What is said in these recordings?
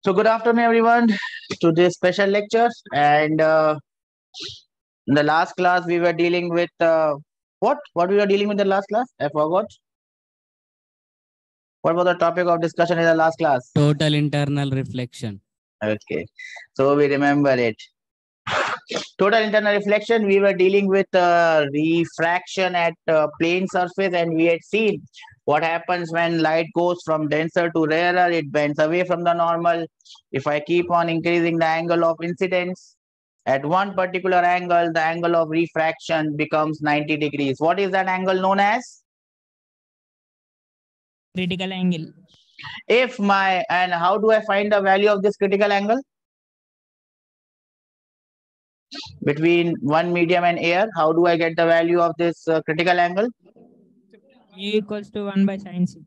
So good afternoon, everyone, to this special lecture. And in the last class, we were dealing with what? What we were dealing with in the last class? I forgot. What was the topic of discussion in the last class? Total internal reflection. Okay, so we remember it. Total internal reflection. We were dealing with refraction at plane surface, and we had seen what happens when light goes from denser to rarer. It bends away from the normal. If I keep on increasing the angle of incidence at one particular angle, the angle of refraction becomes 90 degrees. What is that angle known as? Critical angle. And how do I find the value of this critical angle? Between one medium and air, how do I get the value of this critical angle? Mu equals to 1 by sin c.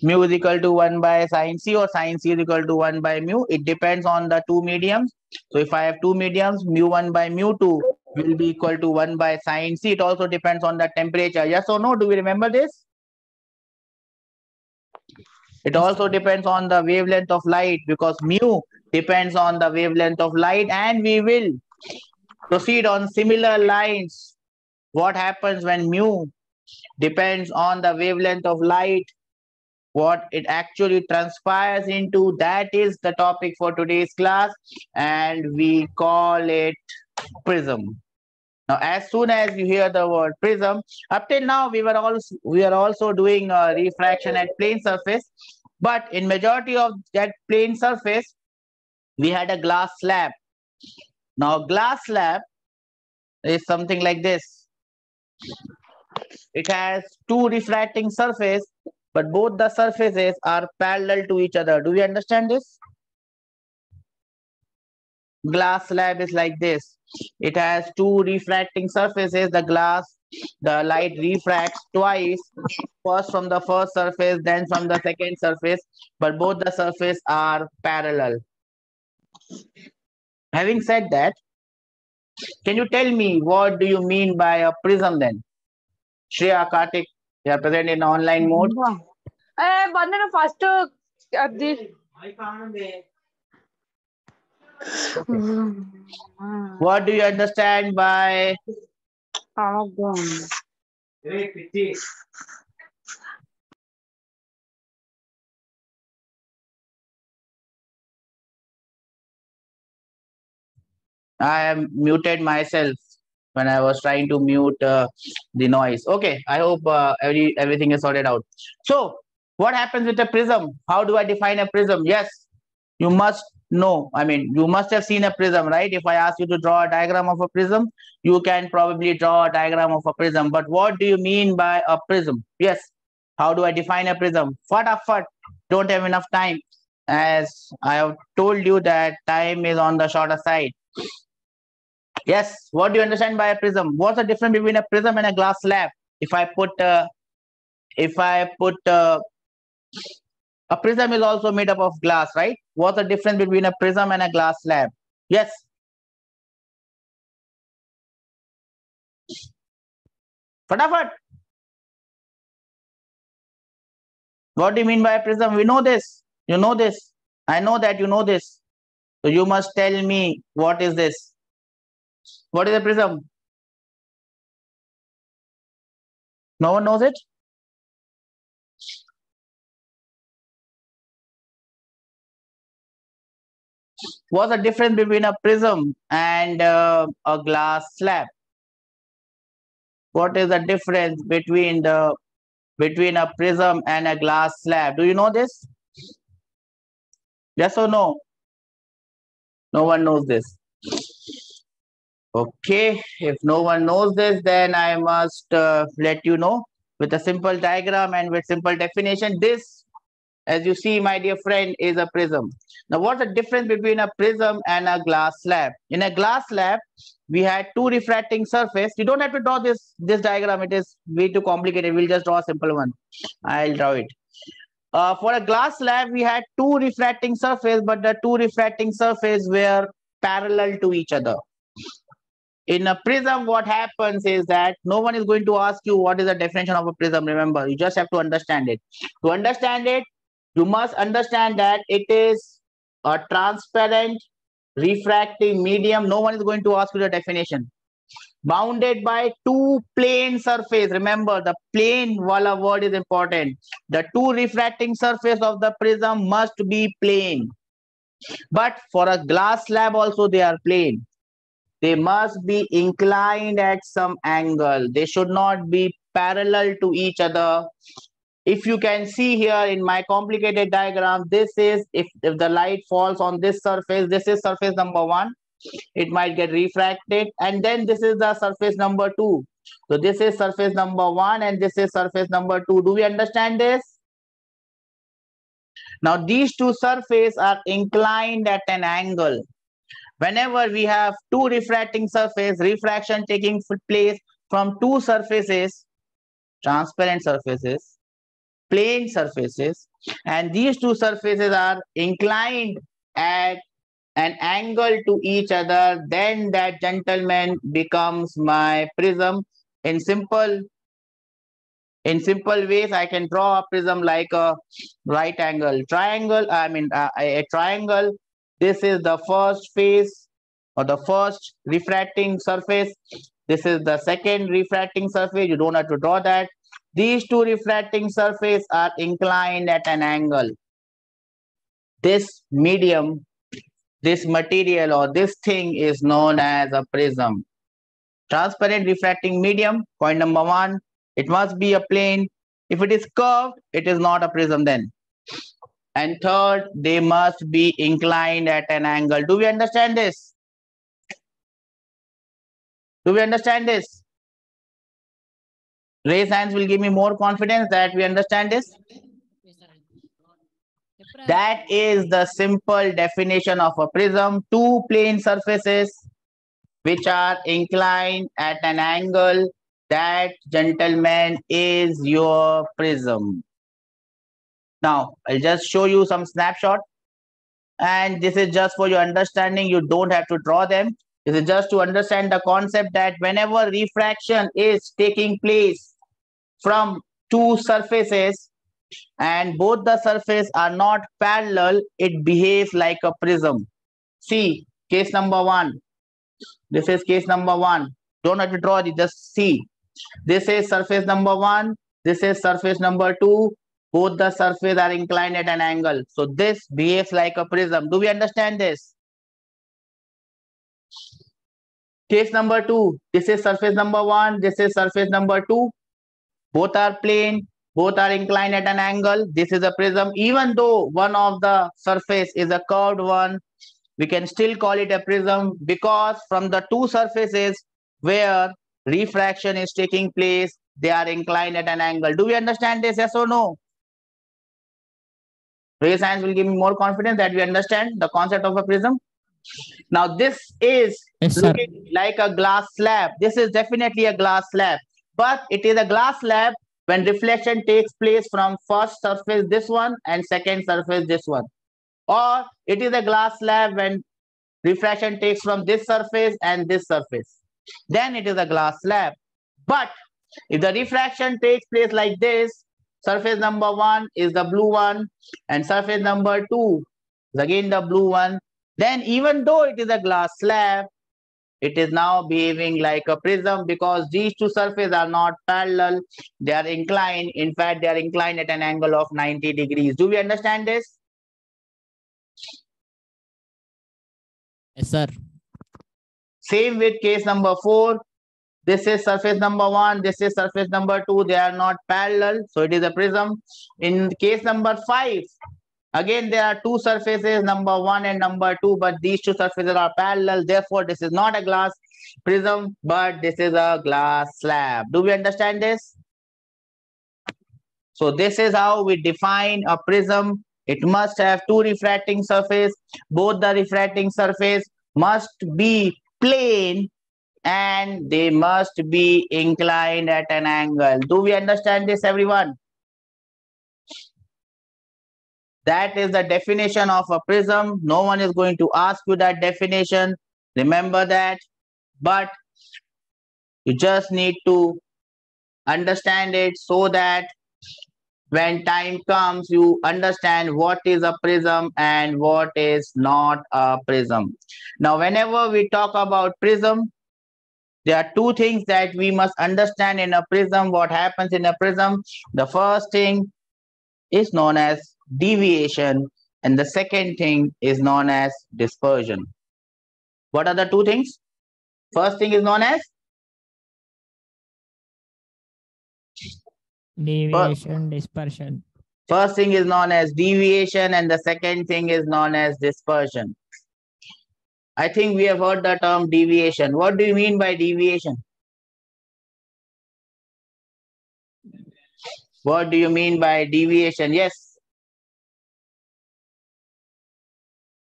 Mu is equal to 1 by sin c, or sin c is equal to 1 by mu. It depends on the two mediums. So if I have two mediums, mu1 by mu2 will be equal to 1 by sin c. It also depends on the temperature. Yes or no? Do we remember this? It also depends on the wavelength of light, because mu depends on the wavelength of light, and we will proceed on similar lines. What happens when mu depends on the wavelength of light, what it actually transpires into, that is the topic for today's class, and we call it prism. Now, as soon as you hear the word prism, up till now we are also doing refraction at plane surface, but in majority of that plane surface we had a glass slab. Now, glass slab is something like this. It has two refracting surfaces, but both the surfaces are parallel to each other. Do we understand this? Glass slab is like this. It has two refracting surfaces. The light refracts twice, first from the first surface, then from the second surface, but both the surfaces are parallel. Having said that, can you tell me what do you mean by a prism then? Shreya, Kartik, they are present in online mode. First, What do you understand by I am muted myself when I was trying to mute the noise. Okay, I hope everything is sorted out. So, what happens with a prism? How do I define a prism? Yes, you must know. I mean, you must have seen a prism, right? If I ask you to draw a diagram of a prism, you can probably draw a diagram of a prism. But what do you mean by a prism? Yes, how do I define a prism? Fatafat, don't have enough time. As I have told you that time is on the shorter side. Yes, what do you understand by a prism? What's the difference between a prism and a glass slab? If I put a prism is also made up of glass, right? What's the difference between a prism and a glass slab? Yes. Fatafat. What do you mean by a prism? We know this. You know this. I know that you know this. So you must tell me, what is this? What is a prism? No one knows it? What's the difference between a prism and a glass slab? What is the difference between a prism and a glass slab? Do you know this? Yes or no? No one knows this. Okay, if no one knows this, then I must let you know with a simple diagram and with simple definition. This, as you see, my dear friend, is a prism. Now, what's the difference between a prism and a glass slab? In a glass slab, we had two refracting surface. You don't have to draw this diagram. It is way too complicated. We'll just draw a simple one. I'll draw it. For a glass slab, we had two refracting surface, but the two refracting surface were parallel to each other. In a prism, what happens is that no one is going to ask you what is the definition of a prism. Remember, you just have to understand it. To understand it, you must understand that it is a transparent refracting medium. No one is going to ask you the definition. Bounded by two plane surface. Remember, the plane wala word is important. The two refracting surface of the prism must be plane. But for a glass slab also they are plane. They must be inclined at some angle. They should not be parallel to each other. If you can see here in my complicated diagram, this is if the light falls on this surface, this is surface number 1. It might get refracted, and then this is the surface number 2. So this is surface number 1 and this is surface number 2. Do we understand this? Now these two surfaces are inclined at an angle. Whenever we have two refracting surface, refraction taking place from two surfaces, transparent surfaces, plane surfaces, and these two surfaces are inclined at an angle to each other, then that gentleman becomes my prism. In simple ways, I can draw a prism like a right angle triangle. A triangle. This is the first face or the first refracting surface. This is the second refracting surface. You don't have to draw that. These two refracting surfaces are inclined at an angle. This medium, this material or this thing is known as a prism. Transparent refracting medium, point number 1, it must be a plane. If it is curved, it is not a prism then. And third, they must be inclined at an angle. Do we understand this? Do we understand this? Raise hands will give me more confidence that we understand this. That is the simple definition of a prism. Two plane surfaces which are inclined at an angle. That, gentleman, is your prism. Now, I'll just show you some snapshot. And this is just for your understanding. You don't have to draw them. This is just to understand the concept that whenever refraction is taking place from two surfaces and both the surfaces are not parallel, it behaves like a prism. See, case number 1. This is case number 1. Don't have to draw it, just see. This is surface number 1. This is surface number 2. Both the surfaces are inclined at an angle. So this behaves like a prism. Do we understand this? Case number 2. This is surface number 1. This is surface number 2. Both are plane. Both are inclined at an angle. This is a prism. Even though one of the surface is a curved one, we can still call it a prism because from the two surfaces where refraction is taking place, they are inclined at an angle. Do we understand this? Yes or no? Raise hands will give me more confidence that we understand the concept of a prism. Now this is looking like a glass slab. This is definitely a glass slab, but it is a glass slab when reflection takes place from first surface this one and second surface this one. Or it is a glass slab when refraction takes from this surface and this surface. Then it is a glass slab. But if the refraction takes place like this, surface number 1 is the blue one and surface number 2 is again the blue one, then even though it is a glass slab, it is now behaving like a prism because these two surfaces are not parallel. They are inclined. In fact, they are inclined at an angle of 90 degrees. Do we understand this? Yes, sir. Same with case number 4. This is surface number 1. This is surface number 2. They are not parallel. So it is a prism. In case number 5, again, there are two surfaces, number 1 and number 2, but these two surfaces are parallel. Therefore, this is not a glass prism, but this is a glass slab. Do we understand this? So this is how we define a prism. It must have two refracting surfaces. Both the refracting surface must be plane and they must be inclined at an angle. Do we understand this, everyone? That is the definition of a prism. No one is going to ask you that definition. Remember that. But you just need to understand it so that when time comes, you understand what is a prism and what is not a prism. Now, whenever we talk about prism, there are two things that we must understand in a prism. What happens in a prism? The first thing is known as deviation, and the second thing is known as dispersion. What are the two things? First thing is known as Deviation, dispersion. First thing is known as deviation, and the second thing is known as dispersion. I think we have heard the term deviation. What do you mean by deviation? What do you mean by deviation? Yes.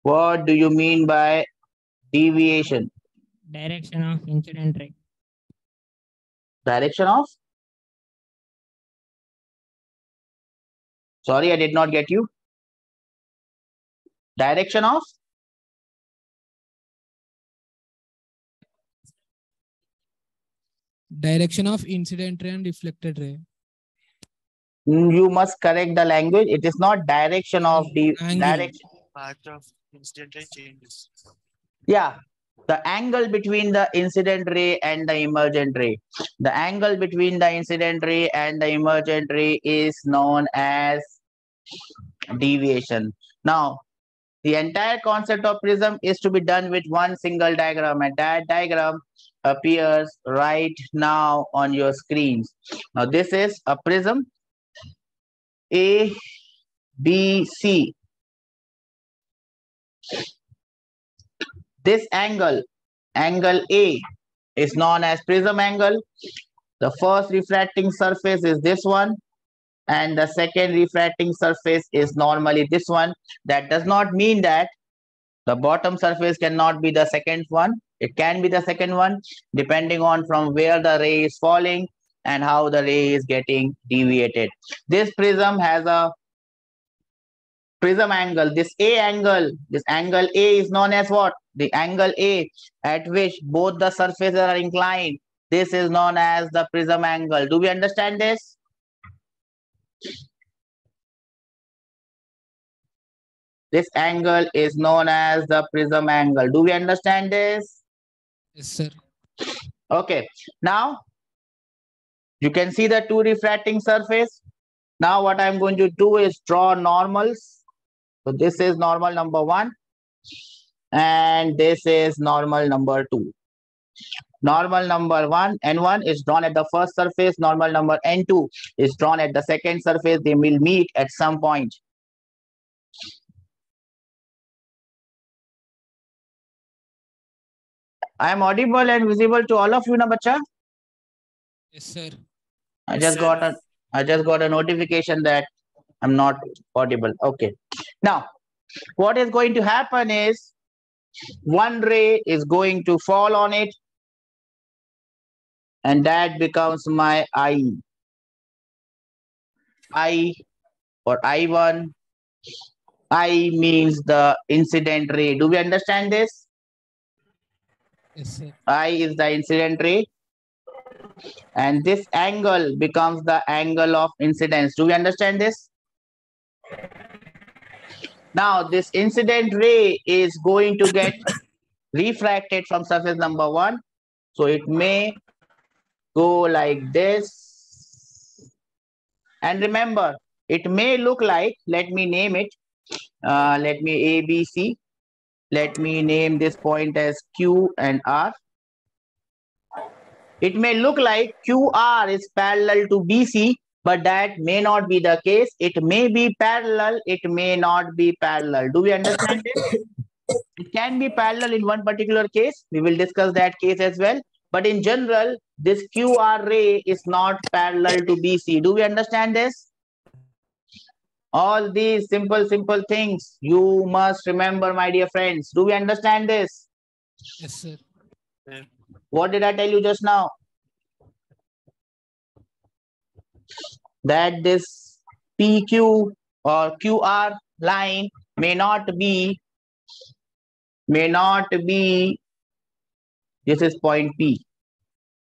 What do you mean by deviation? Direction of incident ray. Direction of? Sorry, I did not get you. Direction of? Direction of incident ray and reflected ray. You must correct the language. It is not direction of the Angle. direction. Path of incident ray changes. Yeah, the angle between the incident ray and the emergent ray. The angle between the incident ray and the emergent ray is known as deviation. Now, the entire concept of prism is to be done with one single diagram, and that diagram appears right now on your screens. Now, this is a prism A, B, C. This angle, angle A, is known as prism angle. The first refracting surface is this one, and the second refracting surface is normally this one. That does not mean that the bottom surface cannot be the second one. It can be the second one, depending on from where the ray is falling and how the ray is getting deviated. This prism has a prism angle. This angle A is known as what? The angle A at which both the surfaces are inclined. This is known as the prism angle. Do we understand this? This angle is known as the prism angle. Do we understand this? Yes, sir. Okay. Now, you can see the two refracting surface. Now, what I'm going to do is draw normals. So, this is normal number 1. And this is normal number 2. Normal number 1, N1, is drawn at the first surface. Normal number N2 is drawn at the second surface. They will meet at some point. I am audible and visible to all of you, na bacha? Yes, sir. I just got a notification that I'm not audible. Okay. Now, what is going to happen is one ray is going to fall on it, and that becomes my I. I or I1. I means the incident ray. Do we understand this? Yes, sir. I is the incident ray, and this angle becomes the angle of incidence. Do we understand this? Now, this incident ray is going to get refracted from surface number 1. So, it may go like this. And remember, it may look like, let me name it, let me A, B, C. Let me name this point as Q and R. It may look like QR is parallel to BC, but that may not be the case. It may be parallel, it may not be parallel. Do we understand this? It can be parallel in one particular case. We will discuss that case as well. But in general, this QR ray is not parallel to BC. Do we understand this? All these simple things you must remember, my dear friends. Do we understand this? Yes, sir. What did I tell you just now? That this PQ or QR line may not be, this is point P.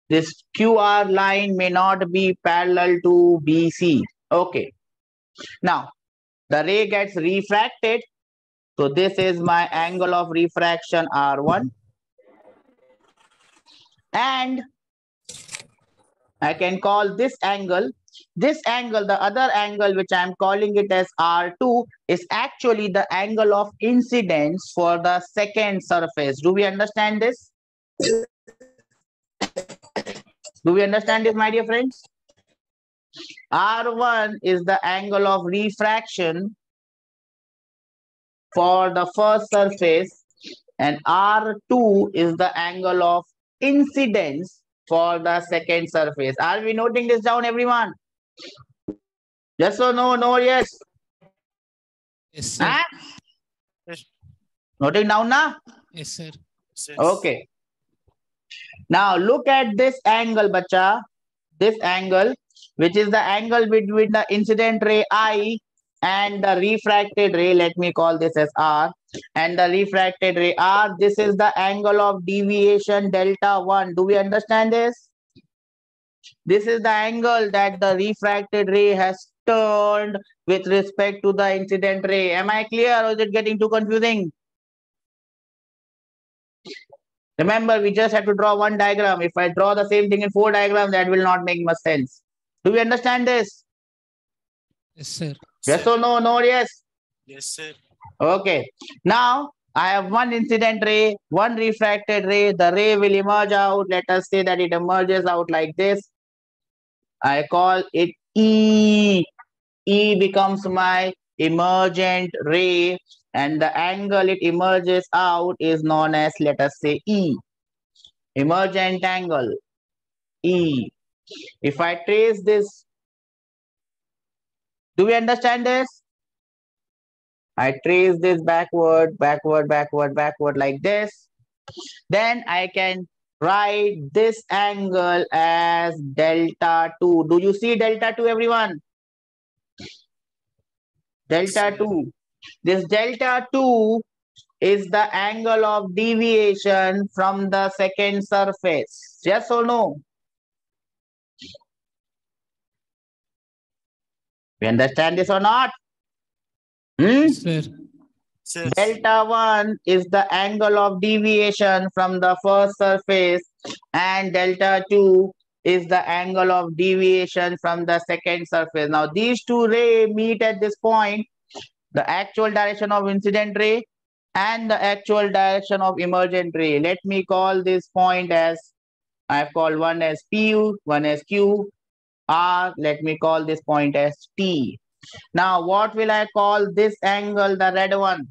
This QR line may not be parallel to BC. Okay. Now, the ray gets refracted. So this is my angle of refraction R1. And I can call this angle, the other angle which I am calling it as R2 is actually the angle of incidence for the second surface. Do we understand this? Do we understand this, my dear friends? R1 is the angle of refraction for the first surface and R2 is the angle of incidence for the second surface. Are we noting this down, everyone? Yes or no? No, yes. Yes, sir. Huh? Yes. Noting down now? Yes, sir. Yes. Okay. Now look at this angle, bacha. This angle, which is the angle between the incident ray I and the refracted ray. Let me call this as R. And the refracted ray R. This is the angle of deviation delta 1. Do we understand this? This is the angle that the refracted ray has turned with respect to the incident ray. Am I clear or is it getting too confusing? Remember, we just have to draw one diagram. If I draw the same thing in 4 diagrams, that will not make much sense. Do we understand this? Yes, sir. Yes or no? No, yes. Yes, sir. Okay. Now, I have one incident ray, one refracted ray. The ray will emerge out. Let us say that it emerges out like this. I call it E. E becomes my emergent ray and the angle it emerges out is known as, let us say, E. Emergent angle, E. If I trace this, do we understand this? I trace this backward like this. Then I can write this angle as delta 2. Do you see delta 2, everyone? Delta 2. This delta 2 is the angle of deviation from the second surface. Yes or no? You understand this or not? Yes, sir. Sir. Delta 1 is the angle of deviation from the first surface and delta 2 is the angle of deviation from the second surface. Now these two rays meet at this point, the actual direction of incident ray and the actual direction of emergent ray. Let me call this point as, I've called one as P, one as Q, R. Let me call this point as T. Now what will I call this angle, the red one?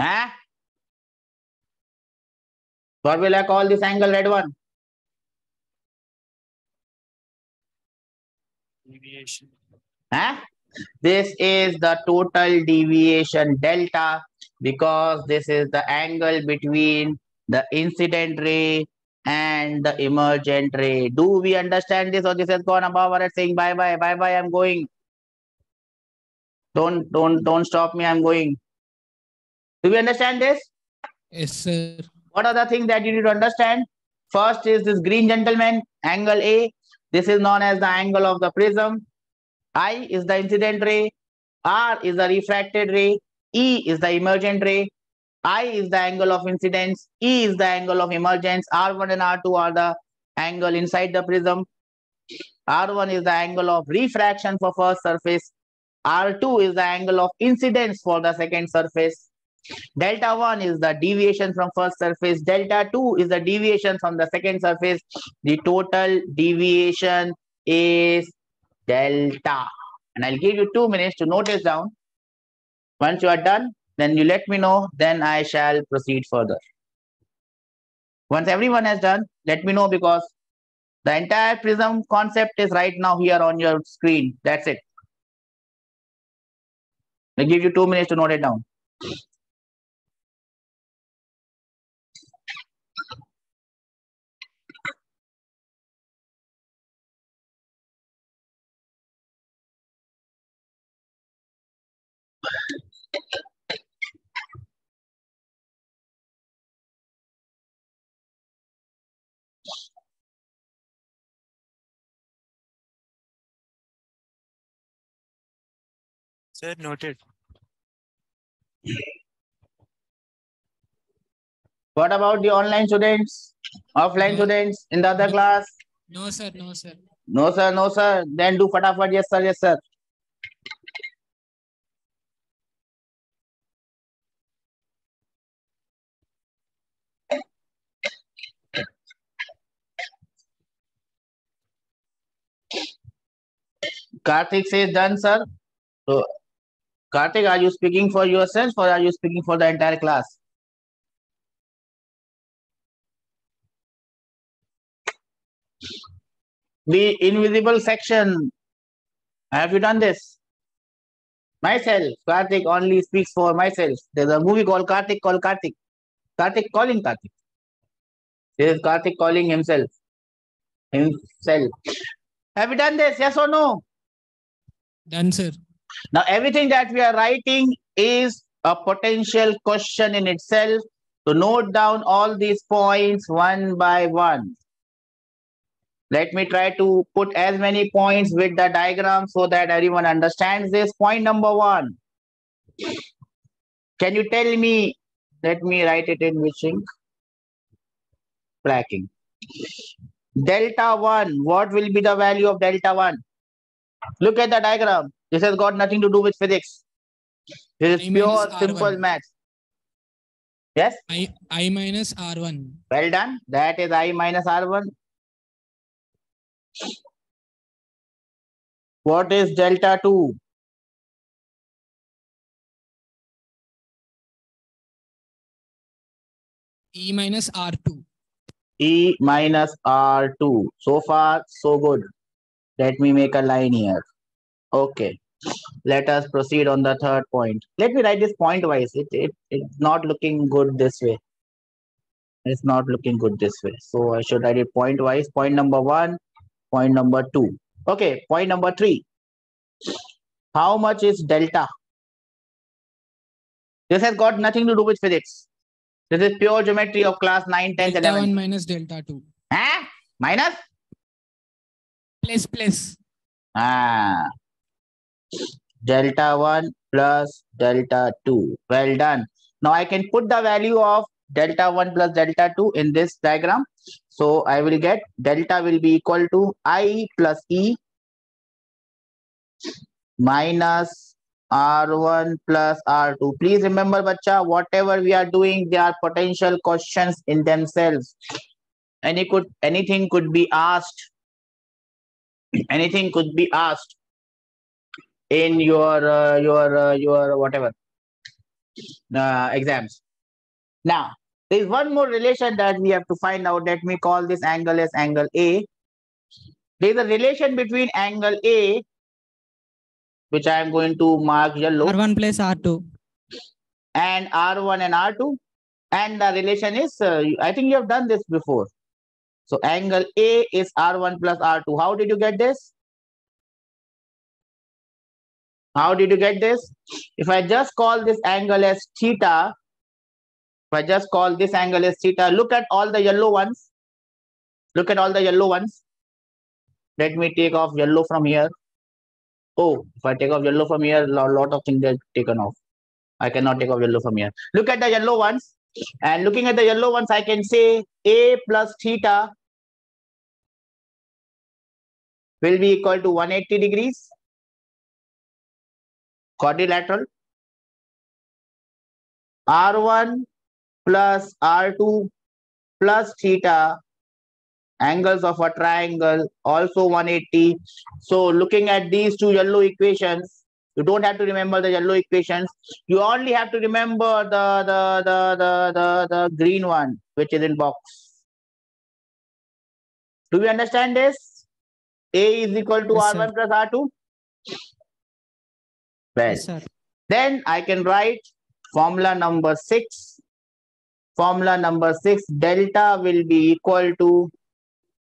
Huh? What will I call this angle, red one? Deviation. Huh? This is the total deviation delta because this is the angle between the incident ray and the emergent ray. Do we understand this or this has gone above or saying bye bye, bye bye, I'm going. Don't stop me, I'm going. Do we understand this? Yes, sir. What are the things that you need to understand? First is this green gentleman, angle A. This is known as the angle of the prism. I is the incident ray. R is the refracted ray. E is the emergent ray. I is the angle of incidence. E is the angle of emergence. R1 and R2 are the angle inside the prism. R1 is the angle of refraction for first surface. R2 is the angle of incidence for the second surface. Delta 1 is the deviation from first surface. Delta 2 is the deviation from the second surface. The total deviation is delta. And I'll give you 2 minutes to note this down. Once you are done, then you let me know, then I shall proceed further. Once everyone has done, let me know because the entire prism concept is right now here on your screen. That's it. I'll give you 2 minutes to note it down. Sir, noted. What about the online students, offline No. students in the other No. class? No, sir. No, sir. No, sir. No, sir. Then do fatafat. Yes, sir. Yes, sir. Karthik says done, sir. So, Karthik, are you speaking for yourself or are you speaking for the entire class? The invisible section. Have you done this? Myself. Karthik only speaks for myself. There's a movie called Karthik Karthik. Karthik calling Karthik. This is Karthik calling himself. Himself. Have you done this? Yes or no? Done, sir. Now, everything that we are writing is a potential question in itself. So, note down all these points one by one. Let me try to put as many points with the diagram so that everyone understands this. Point number one. Can you tell me? Let me write it in which ink? Black ink. Delta 1. What will be the value of delta 1? Look at the diagram. This has got nothing to do with physics. This is I pure, minus simple R1. maths. Yes? I minus R1. Well done. That is I minus R1. What is delta 2? E minus R2. E minus R2. So far, so good. Let me make a line here. Okay. Let us proceed on the third point. Let me write this point wise. It's not looking good this way. It's not looking good this way. So I should write it point wise. Point number 1, point number 2. Okay, point number 3. How much is delta? This has got nothing to do with physics. This is pure geometry of class 9, 10, Delta 11. 1 minus delta 2. Huh? Minus? Plus. Ah. Delta 1 plus delta 2. Well done. Now I can put the value of delta 1 plus delta 2 in this diagram. So I will get delta will be equal to I plus E minus R1 plus R2. Please remember, bacha, whatever we are doing, they are potential questions in themselves. Anything could be asked. Anything could be asked in your whatever exams. Now, there is one more relation that we have to find out. Let me call this angle as angle A. There is a relation between angle A, which I am going to mark yellow, R1 plus R2. and R1 and R2. And the relation is, I think you have done this before. So angle A is R1 plus R2. How did you get this? How did you get this? If I just call this angle as theta, if I just call this angle as theta, look at all the yellow ones. Look at all the yellow ones. Let me take off yellow from here. Oh, if I take off yellow from here, a lot of things are taken off. I cannot take off yellow from here. Look at the yellow ones. And looking at the yellow ones, I can say A plus theta will be equal to 180 degrees. Quadrilateral. R1 plus R2 plus theta, angles of a triangle, also 180. So looking at these two yellow equations, you don't have to remember the yellow equations. You only have to remember the green one, which is in box. Do we understand this? A is equal to Yes, R1 sir. plus R2. Well, Yes, sir. then I can write formula number 6. Formula number 6, delta will be equal to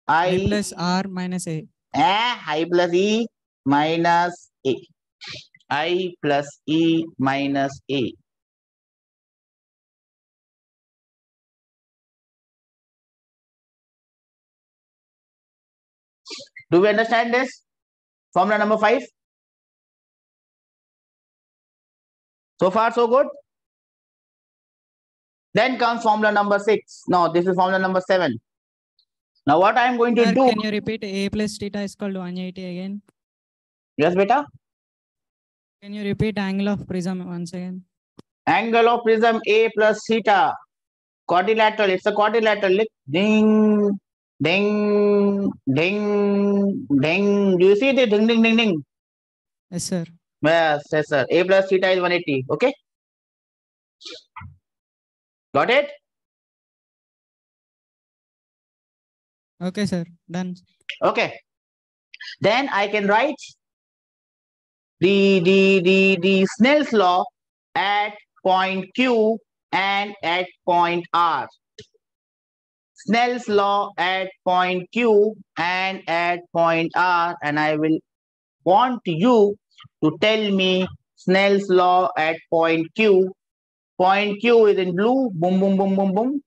I plus R minus A. I plus E minus A. I plus E minus A. Do we understand this? Formula number 5? So far, so good. Then comes formula number 6. No, this is formula number 7. Now, what I am going to Sir, do. can you repeat A plus theta is equal to 180 again? Yes, beta. Can you repeat angle of prism once again? Angle of prism A plus theta. Quadrilateral. It's a quadrilateral. Look. Ding, ding, ding, ding. Do you see the ding, ding, ding, ding? Yes, sir. Yes, yes, sir. A plus theta is 180. Okay. Got it? Okay, sir. Done. Okay. Then I can write the Snell's law at point Q and at point R. Snell's law at point Q and at point R, and I will want you to tell me Snell's law at point Q. Point Q is in blue, boom, boom, boom, boom, boom,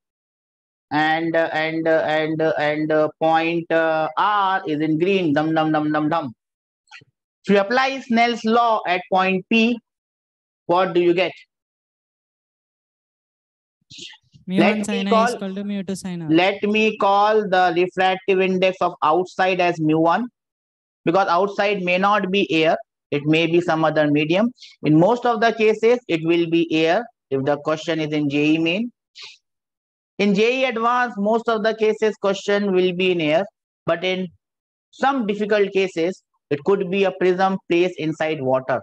and point R is in green, dum, dum, dum, dum, dum. If you apply Snell's law at point P, what do you get? Mu1 sin I is equal to mu2 sin R. Let me call the refractive index of outside as mu1, because outside may not be air. It may be some other medium. In most of the cases, it will be air if the question is in JEE main. In JEE advanced, most of the cases question will be in air, but in some difficult cases, it could be a prism placed inside water.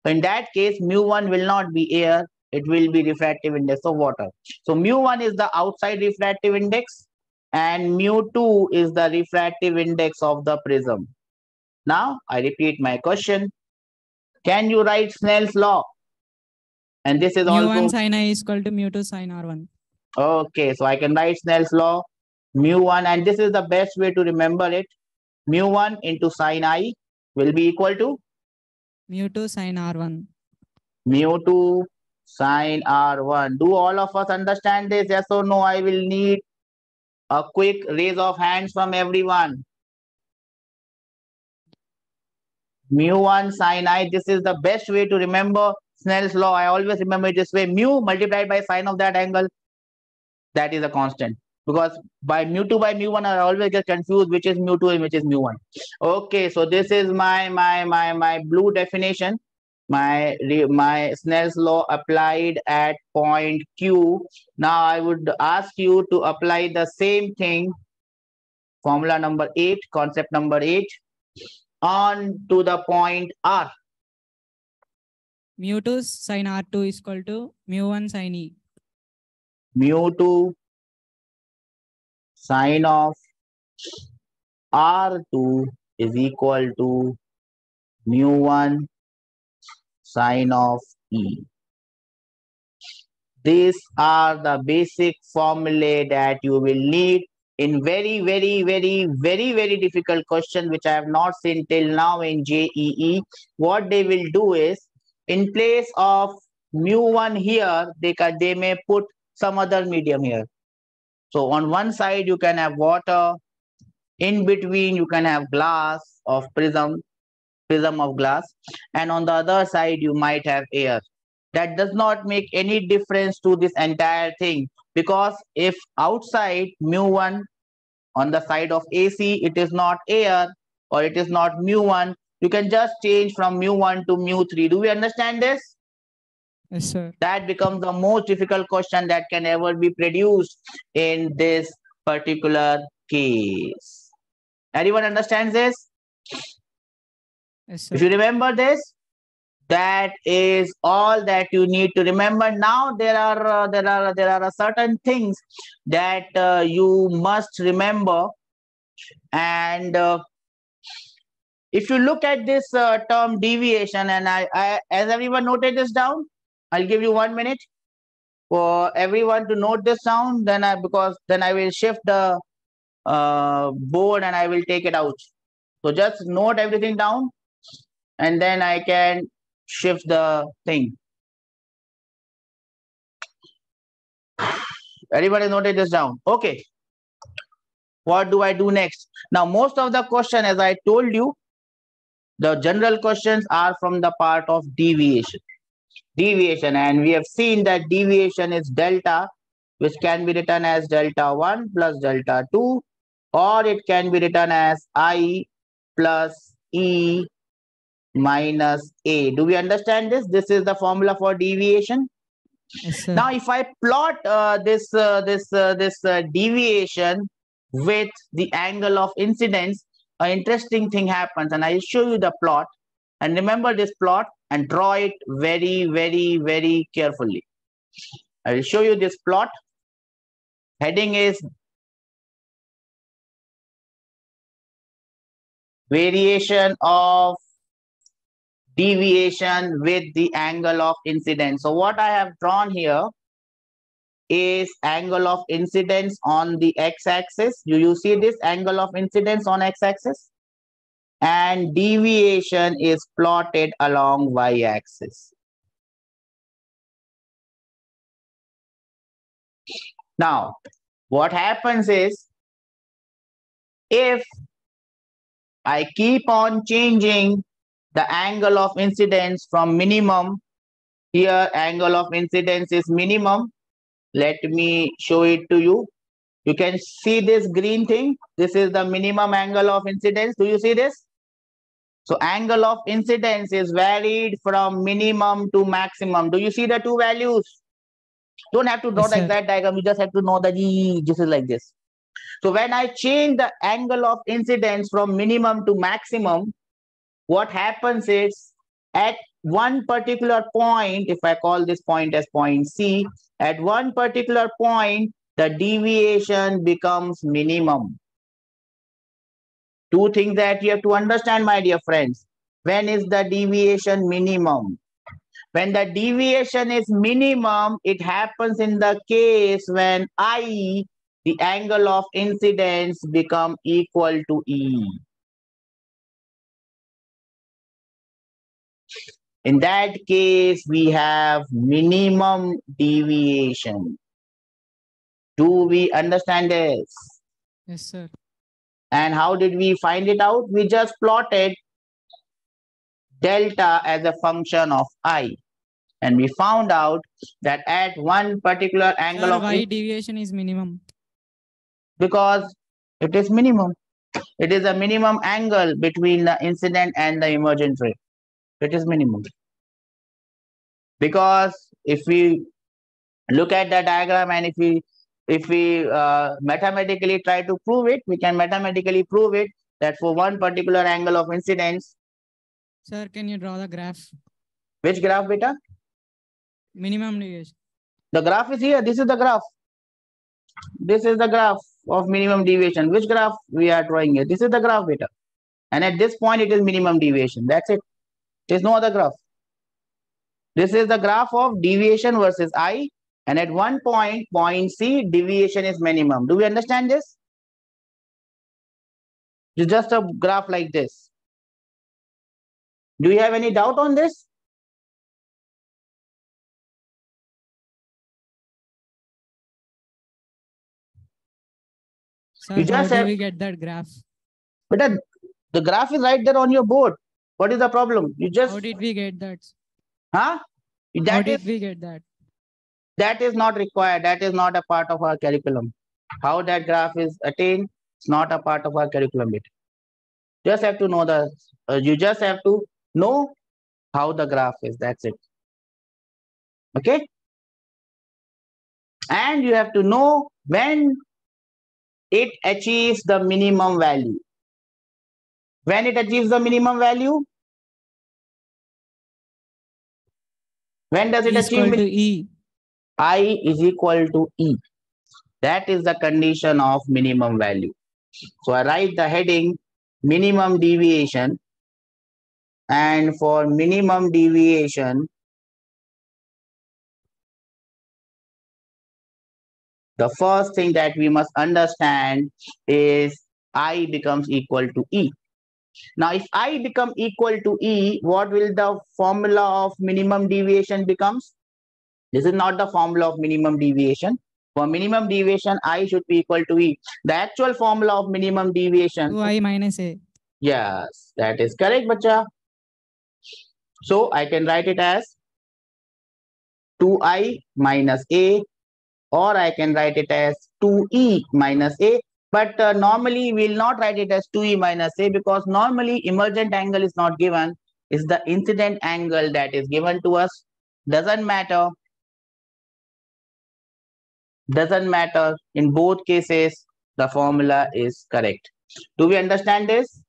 So in that case, mu1 will not be air, it will be refractive index of water. So mu1 is the outside refractive index and mu2 is the refractive index of the prism. Now, I repeat my question. Can you write Snell's law? And this is mu1 also... sin I is equal to mu2 sin R1. Okay, so I can write Snell's law, mu1, and this is the best way to remember it. Mu1 into sin I will be equal to? Mu2 sin R1. Mu2 sin R1. Do all of us understand this? Yes or no? I will need a quick raise of hands from everyone. Mu1 sin I, this is the best way to remember Snell's law. I always remember it this way. Mu multiplied by sine of that angle, that is a constant. Because by mu2 by mu1, I always get confused which is mu2 and which is mu1. Okay, so this is my blue definition. My Snell's law applied at point Q. Now I would ask you to apply the same thing, formula number 8, concept number 8, on to the point R. Mu2 sin R2 is equal to mu1 sin E. Mu2 sin of R2 is equal to mu1 sin of E. These are the basic formulae that you will need in very difficult question which I have not seen till now in JEE. What they will do is, in place of mu1 here, they may put some other medium here. So on one side you can have water, in between you can have glass of prism of glass, and on the other side you might have air. That does not make any difference to this entire thing, because if outside mu1 on the side of AC it is not air or it is not mu1, you can just change from mu1 to mu3. Do we understand this? Yes, sir. That becomes the most difficult question that can ever be produced in this particular case. Everyone understands this? Yes, sir. If you remember this, that is all that you need to remember. Now there are certain things that you must remember, and if you look at this term deviation, and I as everyone noted this down, I'll give you 1 minute for everyone to note this down. Then I will shift the board and I will take it out. So just note everything down, and then I can shift the thing. Everybody noted this down. Okay. What do I do next? Now, most of the question, as I told you, the general questions are from the part of deviation. deviation, and we have seen that deviation is delta, which can be written as delta 1 plus delta 2, or it can be written as I plus E minus A. Do we understand this? This is the formula for deviation. Yes, sir. Now, if I plot this deviation with the angle of incidence, an interesting thing happens, and I'll show you the plot. And remember this plot and draw it very, very, very carefully. I will show you this plot. Heading is variation of deviation with the angle of incidence. So what I have drawn here is angle of incidence on the x-axis. Do you see this angle of incidence on x-axis? And deviation is plotted along y-axis. Now, what happens is, if I keep on changing the angle of incidence from minimum, here angle of incidence is minimum. Let me show it to you. You can see this green thing. This is the minimum angle of incidence. Do you see this? So angle of incidence is varied from minimum to maximum. Do you see the two values? Don't have to draw Yes, the sir. exact diagram. You just have to know that this is like this. So when I change the angle of incidence from minimum to maximum, what happens is, at one particular point, if I call this point as point C, at one particular point, the deviation becomes minimum. Two things that you have to understand, my dear friends. When is the deviation minimum? When the deviation is minimum, it happens in the case when I, the angle of incidence, become equal to E. In that case, we have minimum deviation. Do we understand this? Yes, sir. And how did we find it out? We just plotted delta as a function of I. And we found out that at one particular angle Sir, of why deviation is minimum? because it is minimum. It is a minimum angle between the incident and the emergent ray. It is minimum. Because if we look at the diagram and if we mathematically try to prove it, we can mathematically prove it that for one particular angle of incidence. Sir, can you draw the graph? Which graph, beta? Minimum deviation. The graph is here. This is the graph. This is the graph of minimum deviation. Which graph we are drawing here? This is the graph, beta. And at this point, it is minimum deviation. That's it. There's no other graph. This is the graph of deviation versus I. And at one point, point C, deviation is minimum. Do we understand this? It's just a graph like this. Do you have any doubt on this? Sir, You how just do have- we get that graph? But the graph is right there on your board. What is the problem? You just, How did we get that? huh? How That did is, we get that? that is not required. That is not a part of our curriculum. How that graph is attained, it's not a part of our curriculum. Just have to know you just have to know how the graph is. That's it. Okay. And you have to know when it achieves the minimum value. When it achieves the minimum value? When does it E is achieve? equal to E. I is equal to E. That is the condition of minimum value. So I write the heading minimum deviation. And for minimum deviation, the first thing that we must understand is I becomes equal to E. Now, if I become equal to E, what will the formula of minimum deviation becomes? This is not the formula of minimum deviation. For minimum deviation, I should be equal to E. The actual formula of minimum deviation. 2I minus A. Yes, that is correct, bacha. So I can write it as 2i minus a, or I can write it as 2e minus a. But normally we'll not write it as 2e minus a, because normally emergent angle is not given. It's the incident angle that is given to us. Doesn't matter. Doesn't matter. In both cases, the formula is correct. Do we understand this?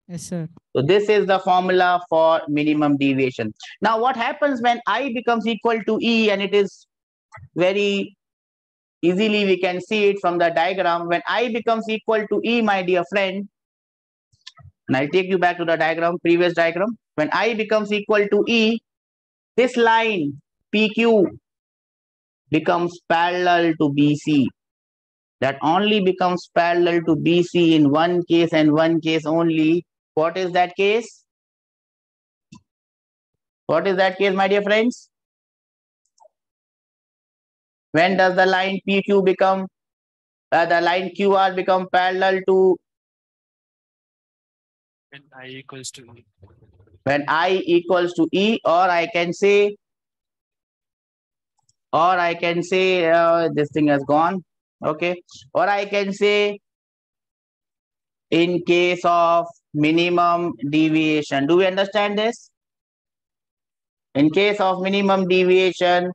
Yes, sir. So this is the formula for minimum deviation. Now what happens when I becomes equal to E, and it is very easily we can see it from the diagram. When I becomes equal to E, my dear friend, and I'll take you back to the diagram, previous diagram. When I becomes equal to E, this line PQ becomes parallel to BC. That only becomes parallel to BC in one case and one case only. What is that case? What is that case, my dear friends? When does the line PQ become, the line QR become parallel to? When I equals to E. When I equals to E, or I can say, this thing has gone. Okay. Or I can say in case of minimum deviation. Do we understand this? In case of minimum deviation,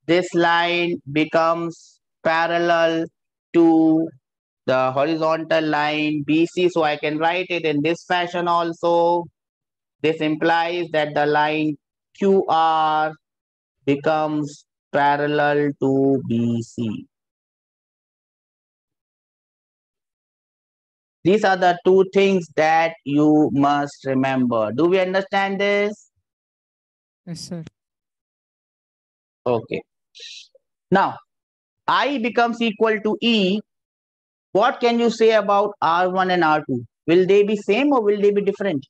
this line becomes parallel to the horizontal line BC. So I can write it in this fashion also. This implies that the line QR becomes parallel to BC. These are the two things that you must remember. Do we understand this? Yes, sir. Okay. Now, I becomes equal to E. What can you say about R1 and R2? Will they be same or will they be different?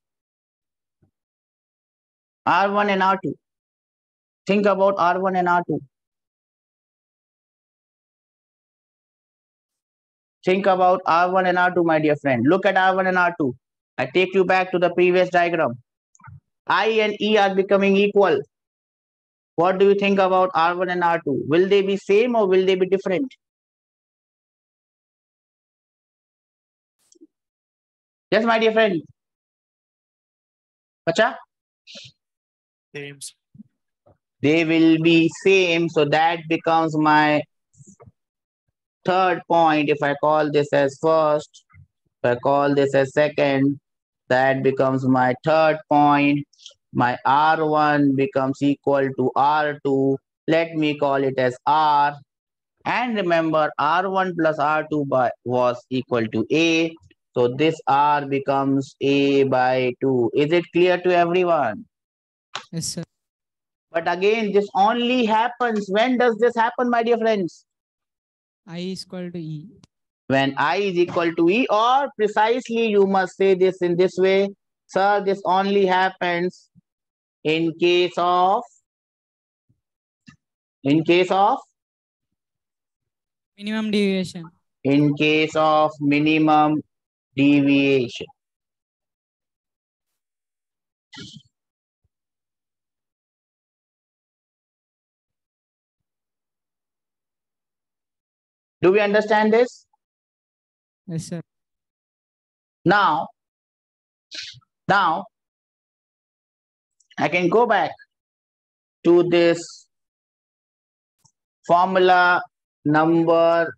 R1 and R2. Think about R1 and R2. Think about R1 and R2, my dear friend. Look at R1 and R2. I take you back to the previous diagram. I and E are becoming equal. What do you think about R1 and R2? Will they be same or will they be different? Yes, my dear friend. Bacha? Same. They will be same. So that becomes my third point. If I call this as first, if I call this as second, that becomes my third point. My R1 becomes equal to R2. Let me call it as R. And remember, R1 plus R2 was equal to A. So this R becomes A by 2. Is it clear to everyone? Yes, sir. But again, this only happens. When does this happen, my dear friends? I is equal to E. When I is equal to E, or precisely you must say this in this way. Sir, this only happens in case of Minimum deviation. in case of minimum deviation. Do we understand this? Yes, sir. Now I can go back to this formula number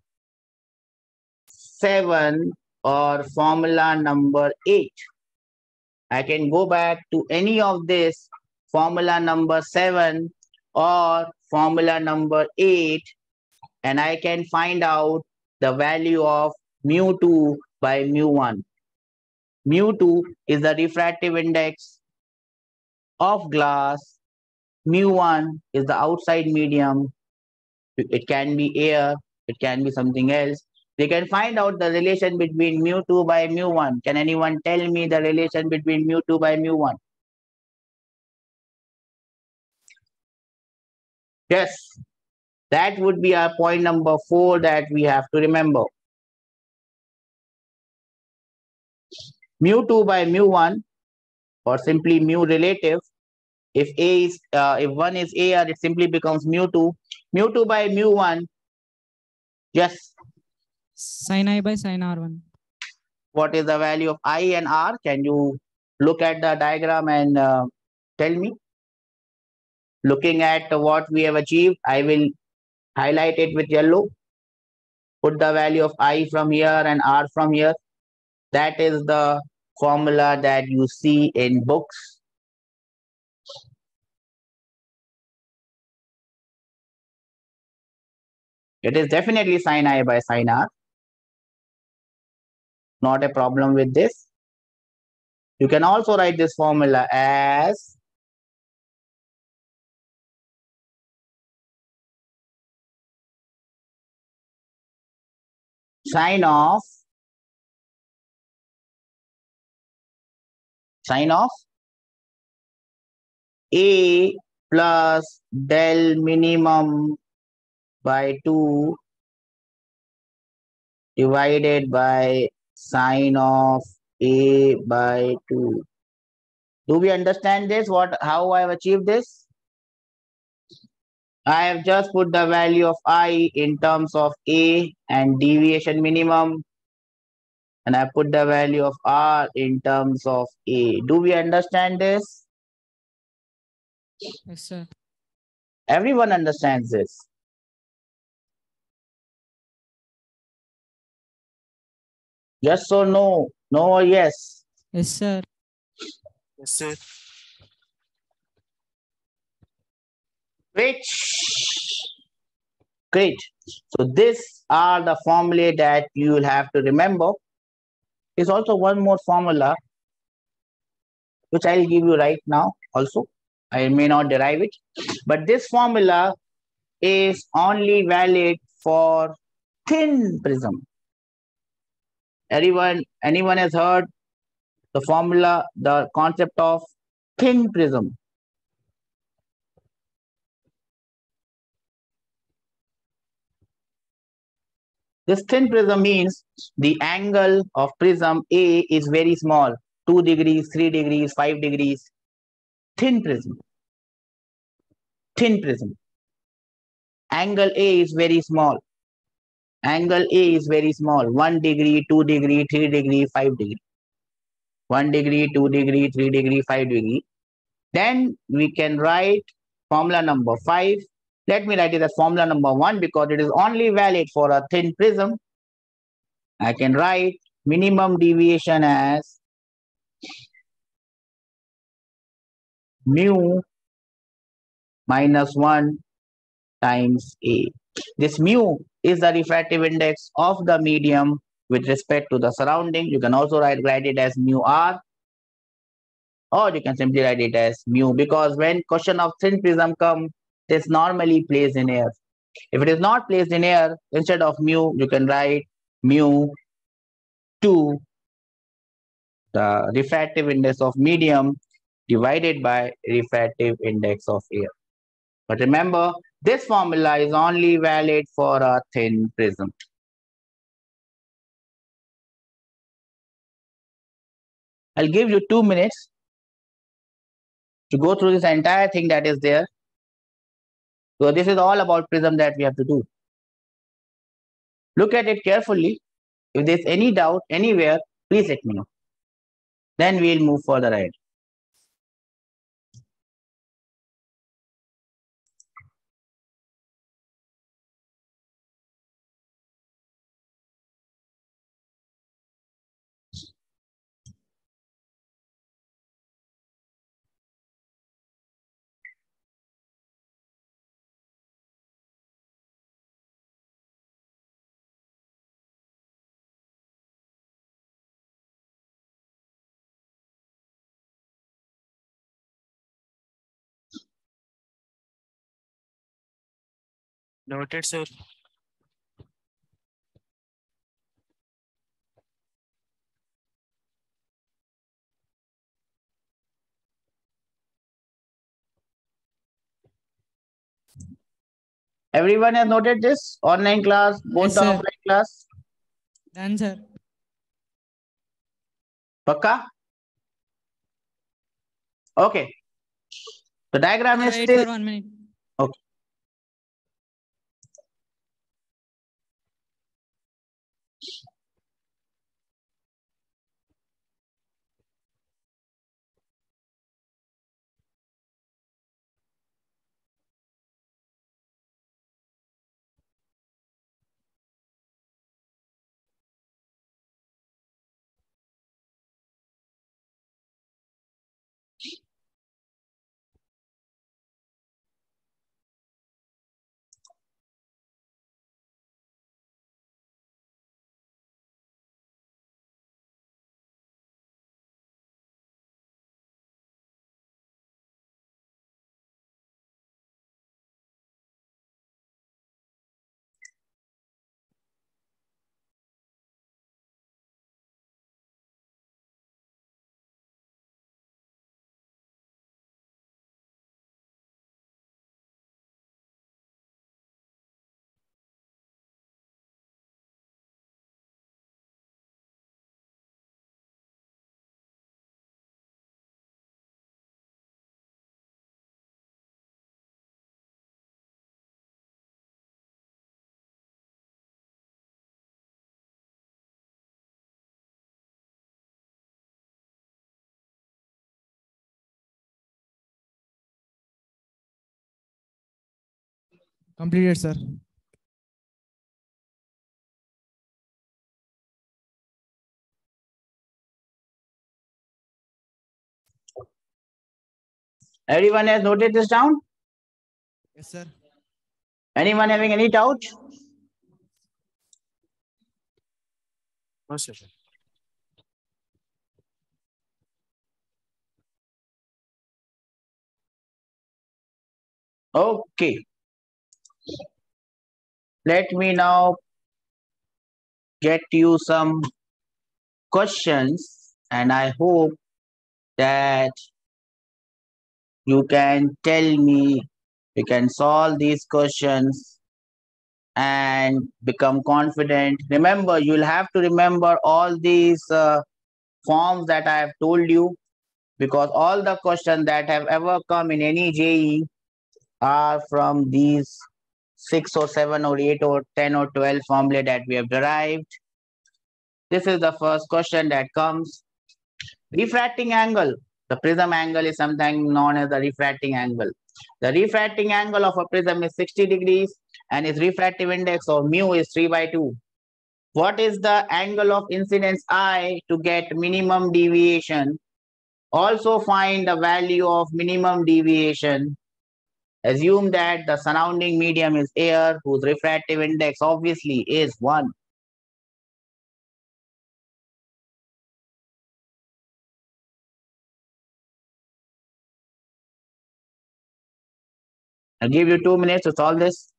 7 or formula number 8. I can go back to any of this formula number 7 or formula number 8, and I can find out the value of mu2 by mu1. Mu2 is the refractive index of glass. Mu1 is the outside medium. It can be air, it can be something else. They can find out the relation between mu2 by mu1. Can anyone tell me the relation between mu2 by mu1? Yes, that would be our point number 4 that we have to remember. Mu2 by mu1, or simply mu relative, If if 1 is AR, it simply becomes mu2. Mu2 by mu1. Yes. Sin I by sin R1. What is the value of I and R? Can you look at the diagram and tell me? Looking at what we have achieved, I will highlight it with yellow. Put the value of I from here and R from here. That is the formula that you see in books. It is definitely sin I by sin R. Not a problem with this. You can also write this formula as sine of A plus del minimum by 2 divided by sine of A by 2. Do we understand this? How I have achieved this? I have just put the value of I in terms of A and deviation minimum, and I put the value of R in terms of A. Do we understand this? Yes, sir. Everyone understands this. Yes or no? No or yes? Yes, sir. Yes, sir. Great. So these are the formulae that you will have to remember. There's also one more formula which I'll give you right now also. I may not derive it, but this formula is only valid for thin prism. Anyone has heard the formula, the concept of thin prism? This thin prism means the angle of prism A is very small, 2 degrees, 3 degrees, 5 degrees. Thin prism. Thin prism. Angle A is very small. Angle A is very small, 1 degree, 2 degree, 3 degree, 5 degree. 1 degree, 2 degree, 3 degree, 5 degree. Then we can write formula number 5. Let me write it as formula number 1 because it is only valid for a thin prism. I can write minimum deviation as mu minus 1 times A. This mu is the refractive index of the medium with respect to the surrounding. You can also write it as mu R, or you can simply write it as mu, because when question of thin prism comes, this normally placed in air. If it is not placed in air, instead of mu, you can write mu 2, the refractive index of medium divided by refractive index of air. But remember, this formula is only valid for a thin prism. I'll give you 2 minutes to go through this entire thing that is there. So this is all about prism that we have to do. Look at it carefully. If there's any doubt anywhere, please let me know. Then we'll move further ahead. Noted, sir. Everyone has noted this? Online class, both Yes, the sir. offline class? Done, sir. Pakka? Okay. The diagram Sir, is wait still for 1 minute. okay. Completed, sir. Everyone has noted this down? Yes, sir. Anyone having any doubt? No, sir. Okay. Let me now get you some questions, and I hope that you can tell me, you can solve these questions and become confident. Remember, you'll have to remember all these forms that I have told you, because all the questions that have ever come in any JE are from these 6 or 7 or 8 or 10 or 12 formulae that we have derived. This is the first question that comes. Refracting angle. The prism angle is sometimes known as the refracting angle. The refracting angle of a prism is 60 degrees and its refractive index or mu is 3/2. What is the angle of incidence I to get minimum deviation? Also find the value of minimum deviation. Assume that the surrounding medium is air, whose refractive index obviously is 1. I'll give you 2 minutes to solve this.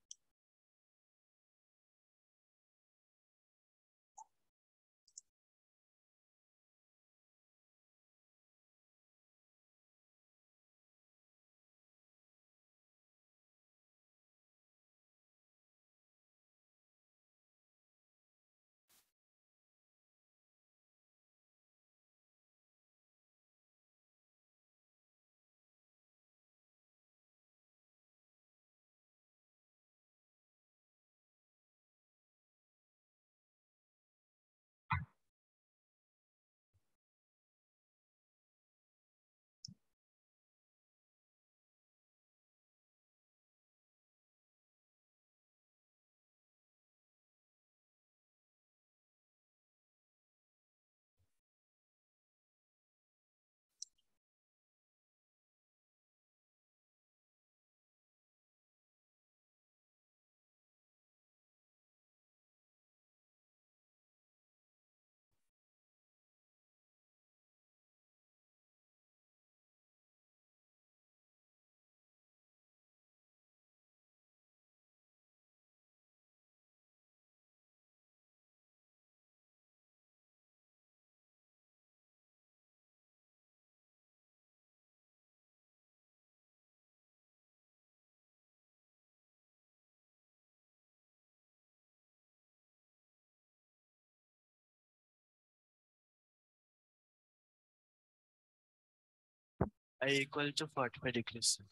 I equal to 45 degrees, sir.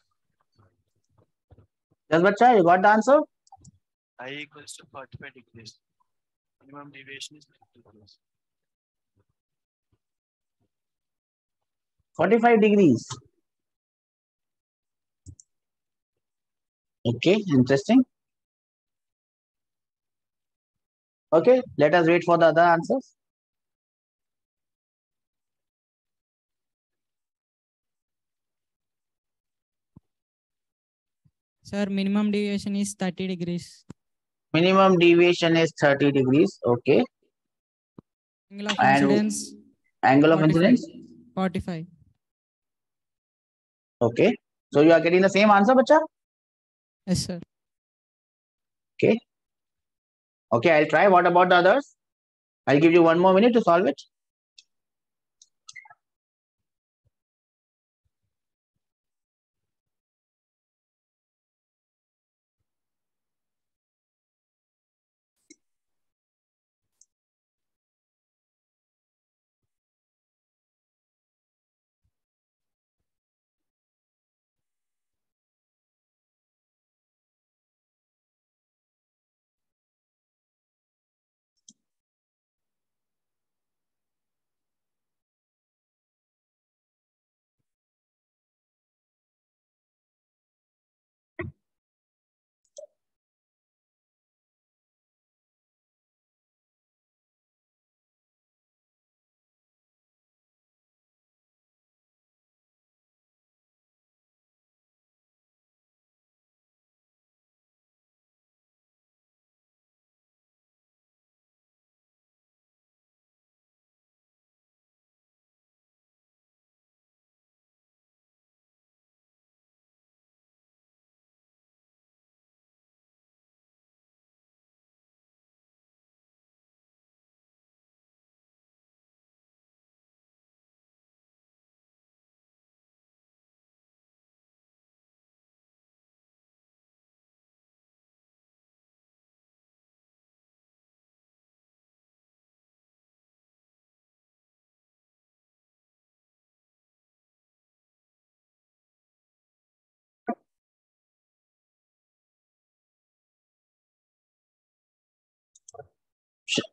Yes, bacha, you got the answer? I equals to 45 degrees. Minimum deviation is 30 degrees. 45 degrees. Okay, interesting. Okay, let us wait for the other answers. Sir, minimum deviation is 30 degrees. Minimum deviation is 30 degrees. Okay. Angle of And incidence angle of 45. incidence. 45. Okay. So you are getting the same answer, bacha? Yes, sir. Okay. Okay, I'll try. What about the others? I'll give you 1 more minute to solve it.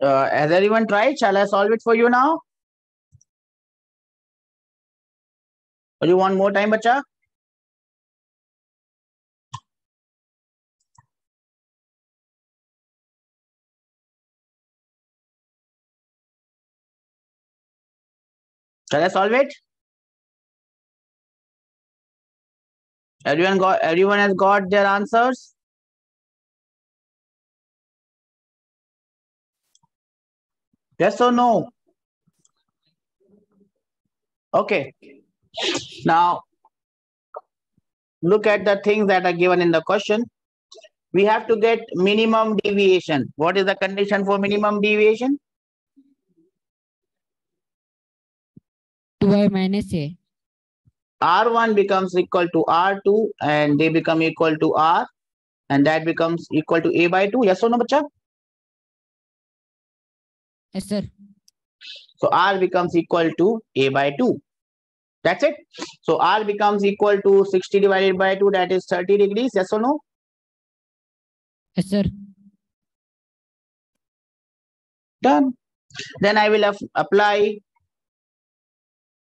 Has anyone tried? Shall I solve it for you now? Or you want more time, bacha? Shall I solve it? Everyone has got their answers? Yes or no? Okay. Now, look at the things that are given in the question. We have to get minimum deviation. What is the condition for minimum deviation? 2y minus a. R1 becomes equal to R2 and they become equal to R and that becomes equal to A by 2. Yes or no, bacha? Yes, sir. So R becomes equal to A by 2. That's it. So R becomes equal to 60 divided by 2, that is 30 degrees. Yes or no? Yes, sir. Done. Then I will apply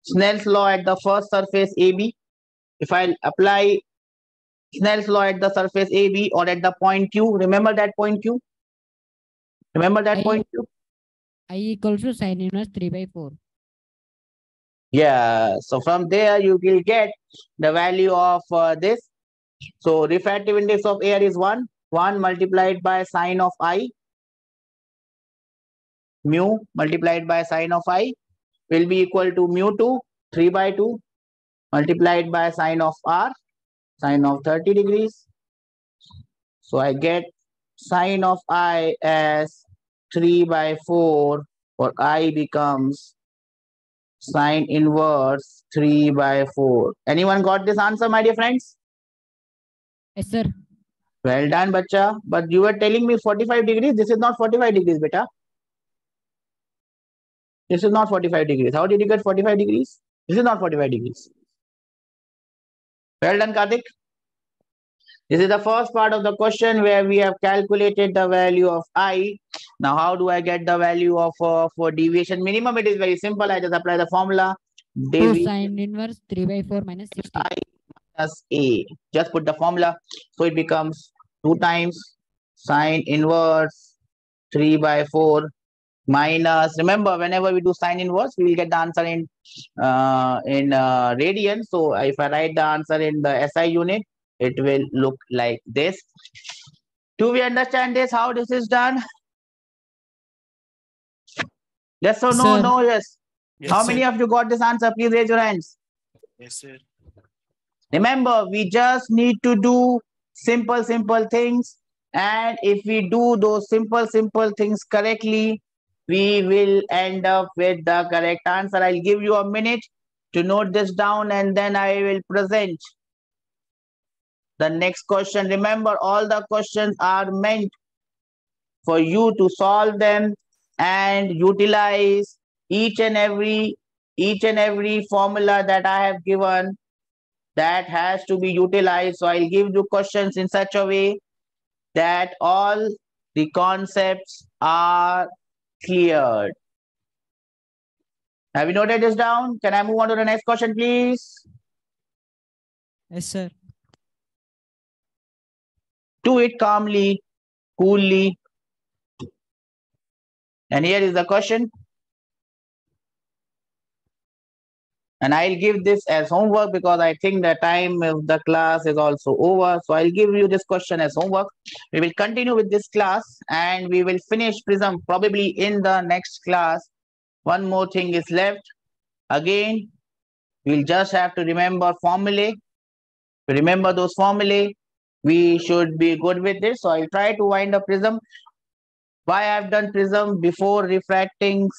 Snell's law at the first surface AB. If I apply Snell's law at the surface AB or at the point Q, remember that point Q? Remember that point Q? I equals to sin inverse 3 by 4. Yeah. So from there you will get the value of this. So refractive index of air is 1. 1 multiplied by sine of I. Mu multiplied by sine of I will be equal to mu2, 3 by 2 multiplied by sine of R, sine of 30 degrees. So I get sine of I as 3 by 4 or I becomes sine inverse 3 by 4. Anyone got this answer, my dear friends? Yes, sir. Well done, bacha. But you were telling me 45 degrees. This is not 45 degrees, beta. This is not 45 degrees. How did you get 45 degrees? This is not 45 degrees. Well done, Karthik. This is the first part of the question where we have calculated the value of I. Now, how do I get the value of for deviation minimum? It is very simple. I just apply the formula. 2 sine inverse 3 by 4 minus 60. I plus A. Just put the formula. So it becomes 2 times sine inverse 3 by 4 minus, remember, whenever we do sine inverse, we will get the answer in radian. So if I write the answer in the SI unit, it will look like this. Do we understand this, how this is done? Yes or no? Sir. No, yes. Yes, How sir. many of you got this answer? Please raise your hands. Yes, sir. Remember, we just need to do simple things. And if we do those simple things correctly, we will end up with the correct answer. I'll give you a minute to note this down and then I will present the next question. Remember, all the questions are meant for you to solve them and utilize each and every formula that I have given. That has to be utilized. So I'll give you questions in such a way that all the concepts are cleared. Have you noted this down? Can I move on to the next question, please? Yes, sir. Do it calmly, coolly. And here is the question. And I'll give this as homework because I think the time of the class is also over. So I'll give you this question as homework. We will continue with this class and we will finish Prism probably in the next class. One more thing is left. Again, we'll just have to remember formulae. To remember those formulae, we should be good with this. So I'll try to wind up Prism. Why I've done Prism before refraction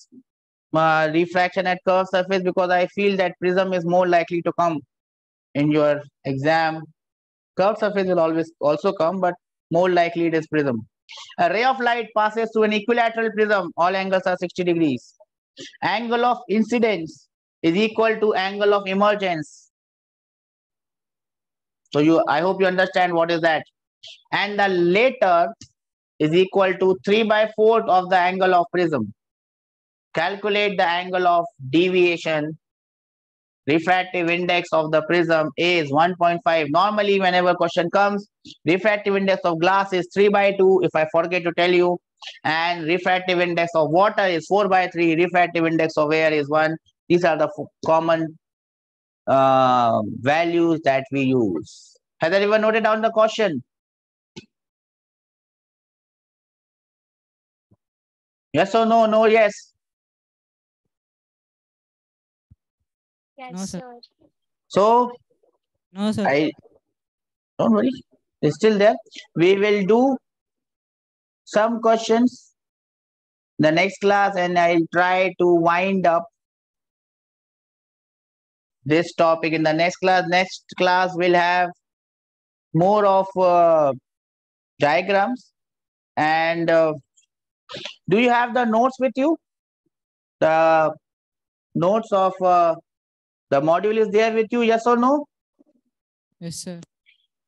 at curved surface, because I feel that Prism is more likely to come in your exam. Curved surface will always also come, but more likely it is Prism. A ray of light passes through an equilateral prism. All angles are 60 degrees. Angle of incidence is equal to angle of emergence. So I hope you understand what is that. And the later is equal to 3 by 4 of the angle of prism. Calculate the angle of deviation. Refractive index of the prism is 1.5. Normally, whenever question comes, refractive index of glass is 3 by 2, if I forget to tell you. And refractive index of water is 4 by 3. Refractive index of air is 1. These are the common values that we use. Has anyone noted down the question? Yes or no? No, yes. Yes, No, sir. sir. So, No, sir. don't worry, it's still there. We will do some questions the next class and I'll try to wind up this topic in the next class. Next class will have more of diagrams. And do you have the notes with you? The notes of the module is there with you, yes or no? Yes, sir.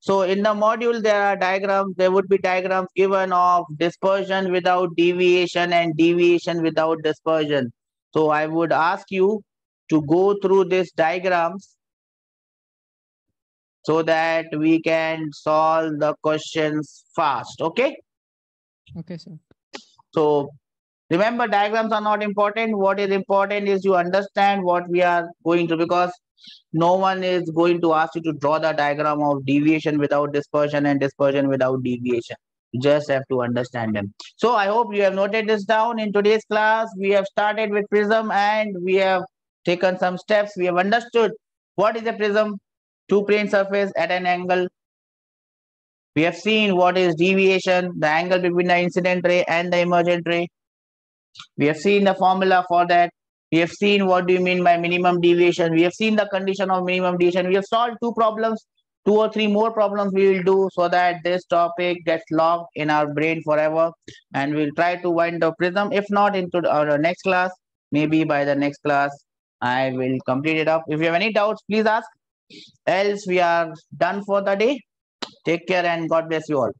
So in the module, there are diagrams. There would be diagrams given of dispersion without deviation and deviation without dispersion. So I would ask you to go through these diagrams so that we can solve the questions fast. Okay? Okay, sir. So remember, diagrams are not important. What is important is you understand what we are going to, because no one is going to ask you to draw the diagram of deviation without dispersion and dispersion without deviation. You just have to understand them. So I hope you have noted this down. In today's class, we have started with prism and we have taken some steps. We have understood what is a prism, two-plane surface at an angle. We have seen what is deviation, the angle between the incident ray and the emergent ray. We have seen the formula for that. We have seen what do you mean by minimum deviation. We have seen the condition of minimum deviation. We have solved 2 problems. 2 or 3 more problems we will do so that this topic gets locked in our brain forever. And we'll try to wind up prism. If not into our next class, maybe by the next class, I will complete it up. If you have any doubts, please ask. Else we are done for the day. Take care and God bless you all.